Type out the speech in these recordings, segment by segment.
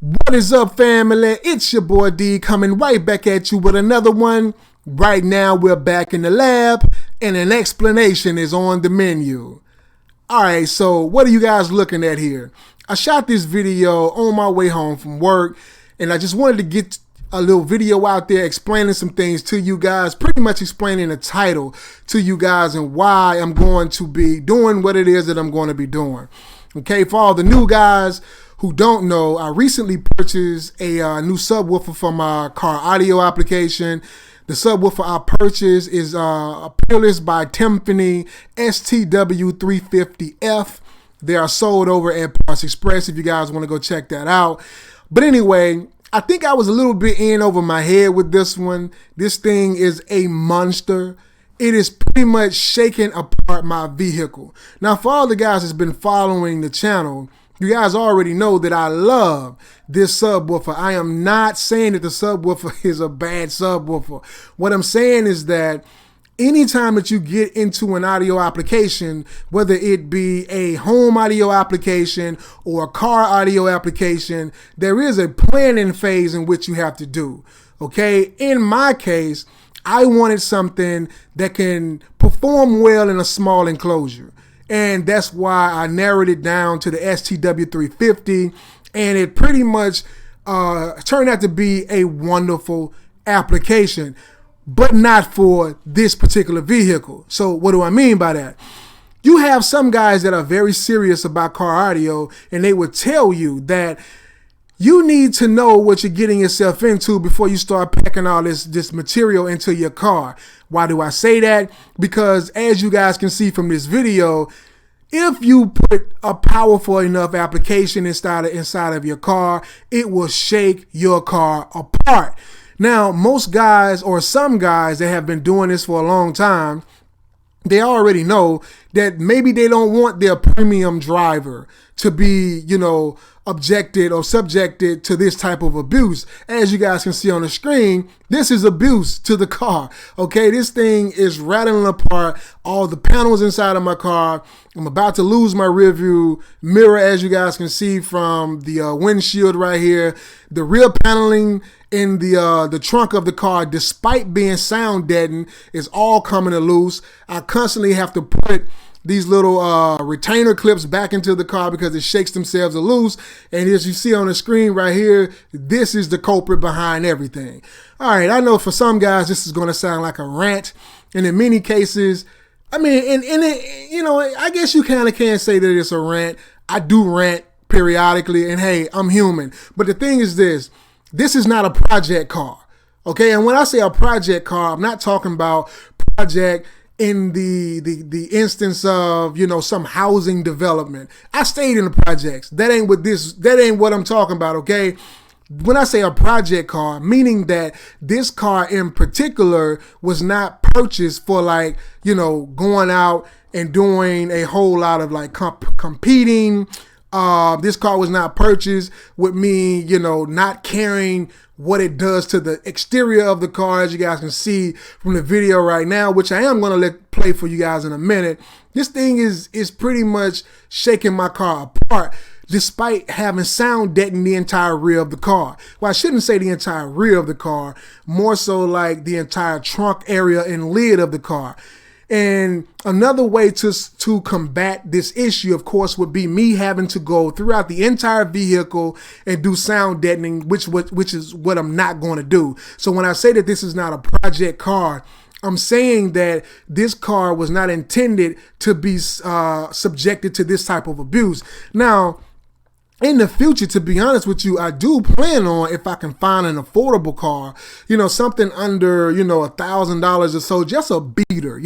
What is up, family? It's your boy D coming right back at you with another one. Right now we're back in the lab and an explanation is on the menu. Alright, so what are you guys looking at here? I shot this video on my way home from work and I just wanted to get a little video out there explaining some things to you guys, pretty much explaining the title to you guys and why I'm going to be doing what it is that I'm going to be doing. Okay, for all the new guys who don't know, I recently purchased a new subwoofer for my car audio application. The subwoofer I purchased is a Peerless By TTymphany STW350F. They are sold over at Parts Express if you guys want to go check that out. But anyway, I think I was a little bit in over my head with this one. This thing is a monster. It is pretty much shaking apart my vehicle. Now, for all the guys that's been following the channel, you guys already know that I love this subwoofer. I am not saying that the subwoofer is a bad subwoofer. What I'm saying is that anytime that you get into an audio application, whether it be a home audio application or a car audio application, there is a planning phase in which you have to do. Okay, in my case, I wanted something that can perform well in a small enclosure. And that's why I narrowed it down to the STW350, and it pretty much turned out to be a wonderful application, but not for this particular vehicle. So what do I mean by that? You have some guys that are very serious about car audio, and they would tell you that you need to know what you're getting yourself into before you start packing all this material into your car. Why do I say that? Because as you guys can see from this video, if you put a powerful enough application inside of your car, it will shake your car apart. Now, most guys or some guys that have been doing this for a long time, they already know that maybe they don't want their premium driver to be, objected or subjected to this type of abuse. As you guys can see on the screen, this is abuse to the car. Okay, this thing is rattling apart all the panels inside of my car. I'm about to lose my rear view mirror, as you guys can see from the windshield right here. The rear paneling in the trunk of the car, despite being sound deadened, is all coming loose. I constantly have to put these little retainer clips back into the car because it shakes themselves loose. And as you see on the screen right here, this is the culprit behind everything. All right, I know for some guys this is going to sound like a rant, and in many cases, I mean, I guess you kind of can say that it's a rant. I do rant periodically, and hey, I'm human. But the thing is this is not a project car, okay? And when I say a project car, I'm not talking about project in the instance of, some housing development. I stayed in the projects. That ain't what I'm talking about, okay? When I say a project car, meaning that this car in particular was not purchased for going out and doing a whole lot of competing. This car was not purchased with me, not caring what it does to the exterior of the car, as you guys can see from the video right now, which I am going to let play for you guys in a minute. This thing is pretty much shaking my car apart, despite having sound deadened the entire rear of the car. Well, I shouldn't say the entire rear of the car, more so like the entire trunk area and lid of the car. And another way to combat this issue, of course, would be me having to go throughout the entire vehicle and do sound deadening, which is what I'm not going to do. So when I say that this is not a project car, I'm saying that this car was not intended to be subjected to this type of abuse. Now, in the future, to be honest with you, I do plan on, if I can find an affordable car, something under, $1,000 or so, just a beater,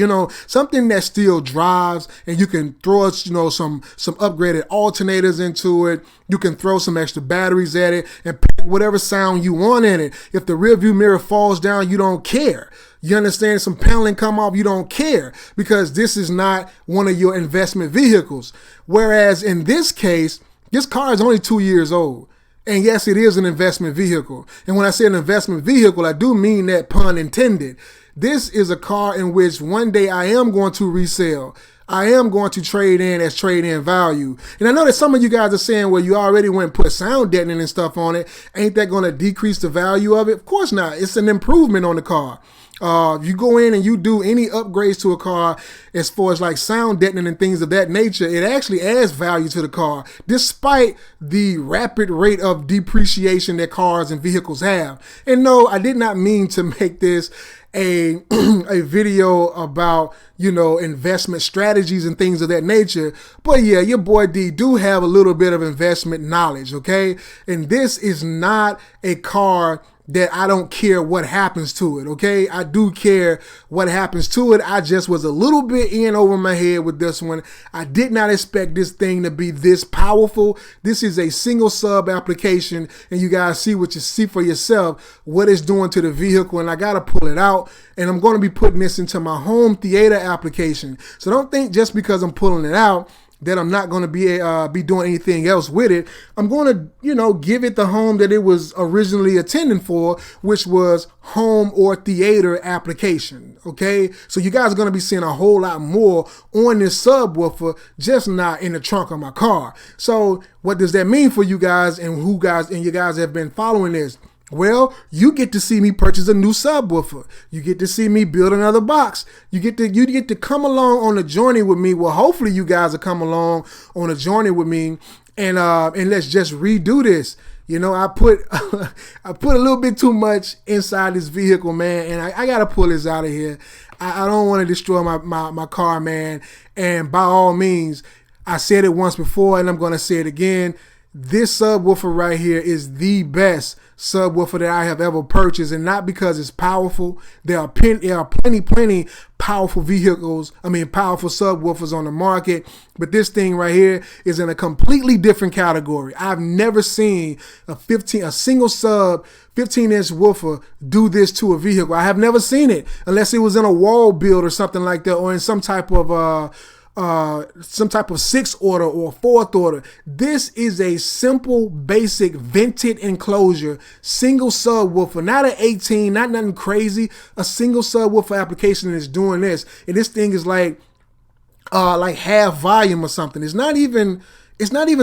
something that still drives, and you can throw, some upgraded alternators into it. You can throw some extra batteries at it and pack whatever sound you want in it. If the rear view mirror falls down, you don't care. You understand? Some paneling come off, you don't care, because this is not one of your investment vehicles. Whereas in this case, this car is only 2 years old. And yes, it is an investment vehicle. And when I say an investment vehicle, I do mean that, pun intended. This is a car in which one day I am going to resell. I am going to trade in as trade-in value. And I know that some of you guys are saying, well, you already went and put sound deadening and stuff on it. Ain't that going to decrease the value of it? Of course not. It's an improvement on the car. If you go in and you do any upgrades to a car as far as like sound deadening and things of that nature, it actually adds value to the car, despite the rapid rate of depreciation that cars and vehicles have. And no, I did not mean to make this a video about, you know, investment strategies and things of that nature. But yeah, your boy D do have a little bit of investment knowledge, okay? And this is not a car that I don't care what happens to it, okay? I do care what happens to it. I just was a little bit in over my head with this one. I did not expect this thing to be this powerful. This is a single sub application, and you guys see what you see for yourself, what it's doing to the vehicle, and I gotta pull it out, and I'm gonna be putting this into my home theater application. So don't think just because I'm pulling it out that I'm not going to be doing anything else with it. I'm going to, you know, give it the home that it was originally intended for, which was home or theater application. Okay, so you guys are going to be seeing a whole lot more on this subwoofer, just not in the trunk of my car. So what does that mean for you guys and you guys have been following this? Well, you get to see me purchase a new subwoofer. You get to see me build another box. You get to come along on a journey with me. Well, hopefully you guys will come along on a journey with me, and let's just redo this. You know, I put I put a little bit too much inside this vehicle, man, and I gotta pull this out of here. I don't want to destroy my car, man. And by all means, I said it once before, and I'm gonna say it again. This subwoofer right here is the best subwoofer that I have ever purchased, and not because it's powerful. There are plenty powerful powerful subwoofers on the market, but this thing right here is in a completely different category. I've never seen a single sub 15-inch woofer do this to a vehicle. I have never seen it unless it was in a wall build or something like that, or in some type of sixth order or fourth order. This is a simple, basic, vented enclosure, single subwoofer, not an 18, not nothing crazy. A single subwoofer application is doing this, and this thing is like half volume or something. It's not even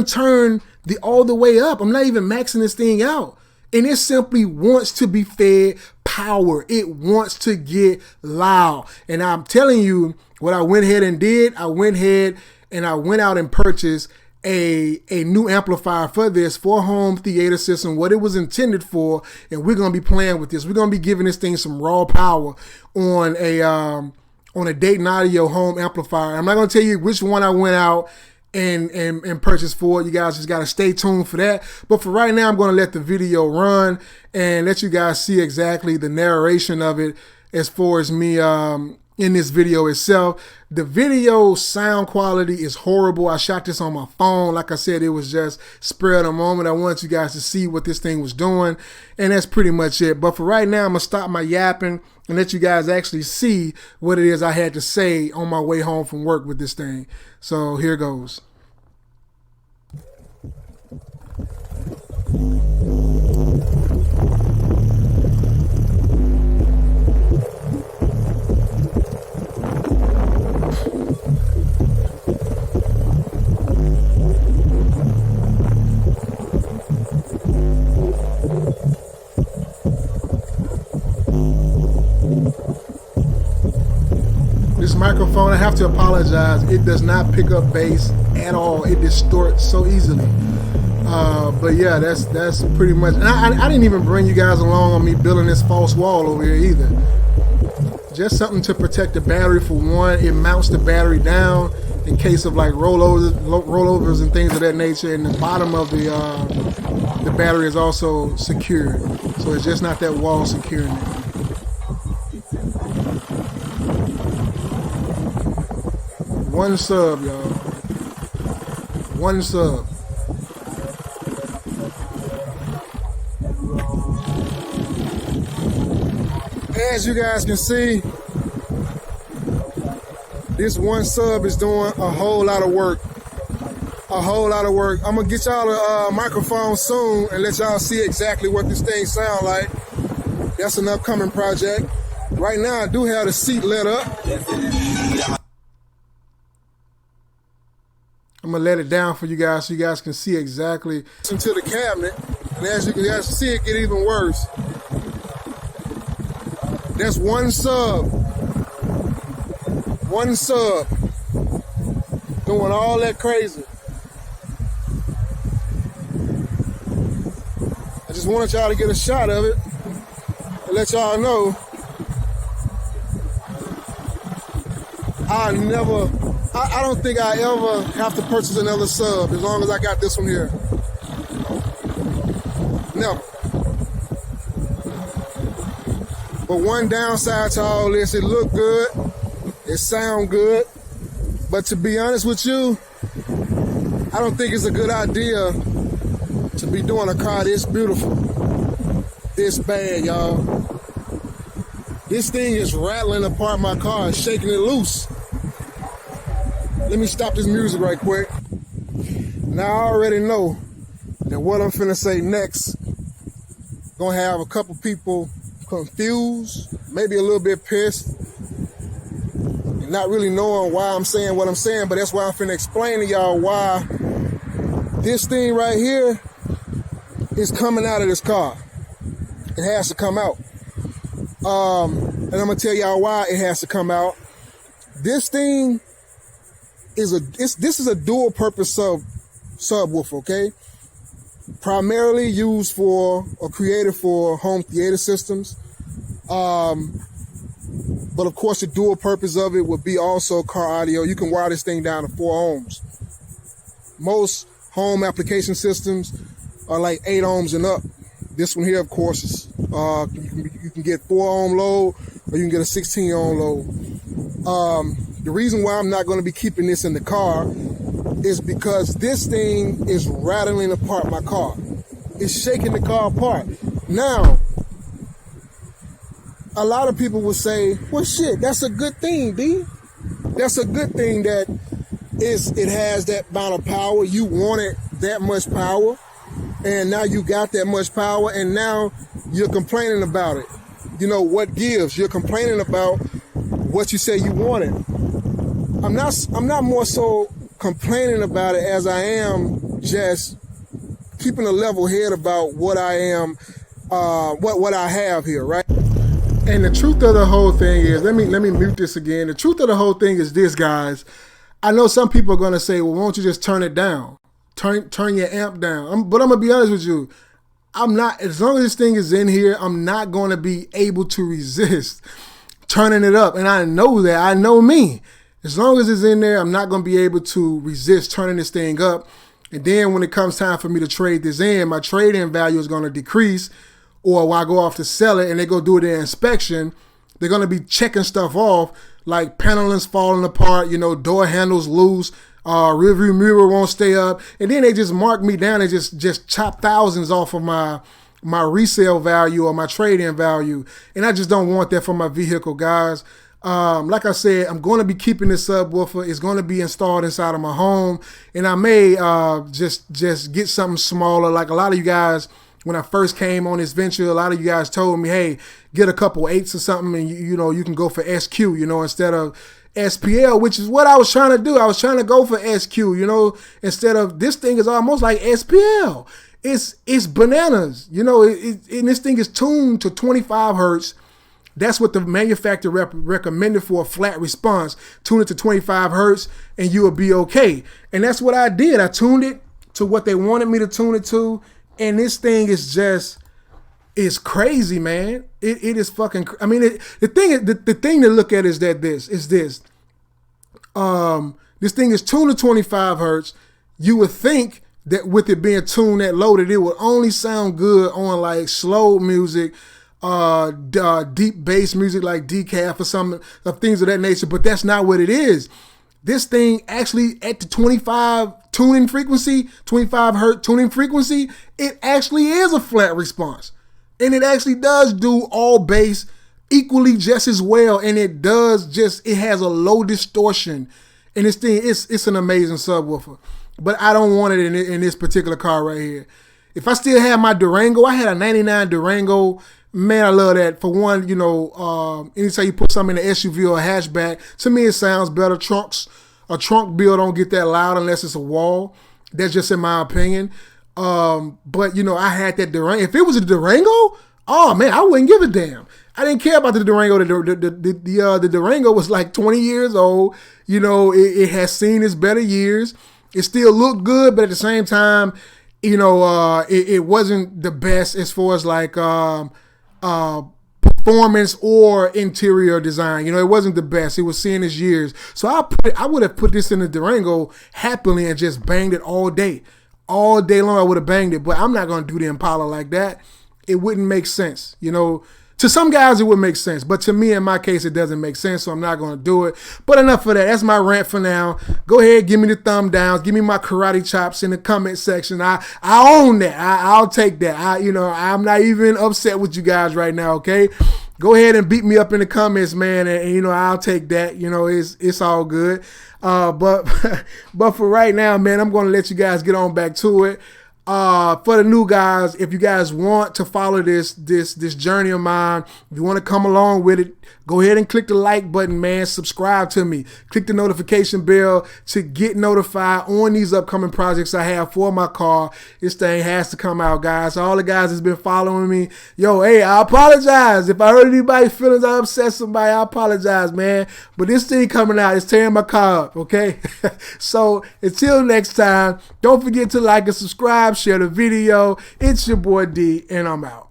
turned all the way up. I'm not even maxing this thing out. And it simply wants to be fed power. It wants to get loud. And I'm telling you, what I went ahead and did, I went out and purchased a new amplifier for this, for home theater system, what it was intended for. And we're going to be playing with this. We're going to be giving this thing some raw power on a Dayton Audio home amplifier. I'm not going to tell you which one I went out and purchase for it. You guys just got to stay tuned for that. But for right now, I'm going to let the video run and let you guys see exactly the narration of it as far as me in this video itself. The video sound quality is horrible. I shot this on my phone. Like I said, it was just spur of the moment. I wanted you guys to see what this thing was doing, and that's pretty much it. But for right now, I'm going to stop my yapping and let you guys actually see what it is I had to say on my way home from work with this thing. So here goes. This microphone, I have to apologize, it does not pick up bass at all. It distorts so easily. But yeah, that's pretty much. And I didn't even bring you guys along on me building this false wall over here either. Just something to protect the battery for one. It mounts the battery down in case of like rollovers and things of that nature. And the bottom of the battery is also secured, so it's just not that wall securing it. One sub, y'all. One sub. As you guys can see, this one sub is doing a whole lot of work. A whole lot of work. I'm gonna get y'all a microphone soon and let y'all see exactly what this thing sound like. That's an upcoming project. Right now, I do have the seat lit up. I'm gonna let it down for you guys so you guys can see exactly. Into the cabinet, and as you can guys see, it get even worse. That's one sub. One sub. Doing all that crazy. I just wanted y'all to get a shot of it and let y'all know I don't think I ever have to purchase another sub as long as I got this one here. Never. But one downside to all this, it look good, it sound good, but to be honest with you, I don't think it's a good idea to be doing a car this beautiful, this bad, y'all. This thing is rattling apart my car, it's shaking it loose. Let me stop this music right quick. Now I already know that what I'm finna say next gonna have a couple people confused, maybe a little bit pissed, and not really knowing why I'm saying what I'm saying, but that's why I'm finna explain to y'all why this thing right here is coming out of this car. It has to come out. And I'm gonna tell y'all why it has to come out. This thing this is a dual purpose subwoofer, okay? Primarily used for or created for home theater systems. But of course the dual purpose of it would be also car audio. You can wire this thing down to 4 ohms. Most home application systems are like 8 ohms and up. This one here, of course, is you can get 4 ohm load or you can get a 16 ohm load. The reason why I'm not going to be keeping this in the car is because this thing is rattling apart my car. It's shaking the car apart. Now, a lot of people will say, well, shit, that's a good thing, D. That's a good thing that it has that amount of power. You wanted that much power, and now you got that much power, and now you're complaining about it. You know, what gives? You're complaining about what you say you wanted. I'm not more so complaining about it as I am just keeping a level head about what I am, what I have here, right? And the truth of the whole thing is, let me mute this again. The truth of the whole thing is this, guys. I know some people are gonna say, well, why don't you just turn it down? Turn your amp down. But I'm gonna be honest with you. I'm not, as long as this thing is in here, I'm not gonna be able to resist turning it up. And I know that, I know me. As long as it's in there, I'm not going to be able to resist turning this thing up. And then when it comes time for me to trade this in, my trade-in value is going to decrease. Or when I go off to sell it and they go do their inspection, they're going to be checking stuff off, like panelings falling apart, you know, door handles loose, rearview mirror won't stay up. And then they just mark me down and just chop thousands off of my resale value or my trade-in value. And I just don't want that for my vehicle, guys. Like I said, I'm going to be keeping this subwoofer. It's going to be installed inside of my home, and I may just get something smaller. Like a lot of you guys, when I first came on this venture, a lot of you guys told me, hey, get a couple 8s or something, and you know, you can go for SQ, you know, instead of SPL, which is what I was trying to do. I was trying to go for SQ, you know, instead of, this thing is almost like SPL. It's bananas, you know, and this thing is tuned to 25 hertz. That's what the manufacturer recommended for a flat response. Tune it to 25 hertz and you will be okay. And that's what I did. I tuned it to what they wanted me to tune it to. And this thing is just, it's crazy, man. It is fucking, I mean, the thing to look at is that this thing is tuned to 25 hertz. You would think that with it being tuned that low, that it would only sound good on like slow music, deep bass music like decaf or some of things of that nature, but that's not what it is. This thing actually at the 25 tuning frequency, 25 hertz tuning frequency, it actually is a flat response. And it actually does do all bass equally just as well. And it has a low distortion. And this thing, it's an amazing subwoofer. But I don't want it in this particular car right here. If I still had my Durango, I had a 99 Durango. Man, I love that. For one, you know, anytime you put something in an SUV or a hatchback, to me it sounds better. Trunks A trunk bill don't get that loud unless it's a wall. That's just in my opinion. But you know, I had that Durango. If it was a Durango, oh man, I wouldn't give a damn. I didn't care about the Durango. The Durango was like 20 years old. You know, it has seen its better years. It still looked good, but at the same time, you know, it wasn't the best as far as like performance or interior design. You know, it wasn't the best. It was seeing its years. So I would have put this in the Durango happily and just banged it all day. All day long I would have banged it, but I'm not going to do the Impala like that. It wouldn't make sense. You know, to some guys it would make sense, but to me, in my case, it doesn't make sense, so I'm not going to do it. But enough of that. That's my rant for now. Go ahead, give me the thumb downs. Give me my karate chops in the comment section. I own that. I'll take that. I'm not even upset with you guys right now, okay? Go ahead and beat me up in the comments, man, and you know, I'll take that. You know, it's all good. But for right now, man, I'm going to let you guys get on back to it. For the new guys, if you guys want to follow this journey of mine, if you want to come along with it, go ahead and click the like button, man. Subscribe to me. Click the notification bell to get notified on these upcoming projects I have for my car. This thing has to come out, guys. All the guys that's been following me, yo, hey, I apologize. If I hurt anybody's feelings, I upset somebody, I apologize, man. But this thing coming out is tearing my car up, okay? So until next time, don't forget to like and subscribe, share the video. It's your boy D, and I'm out.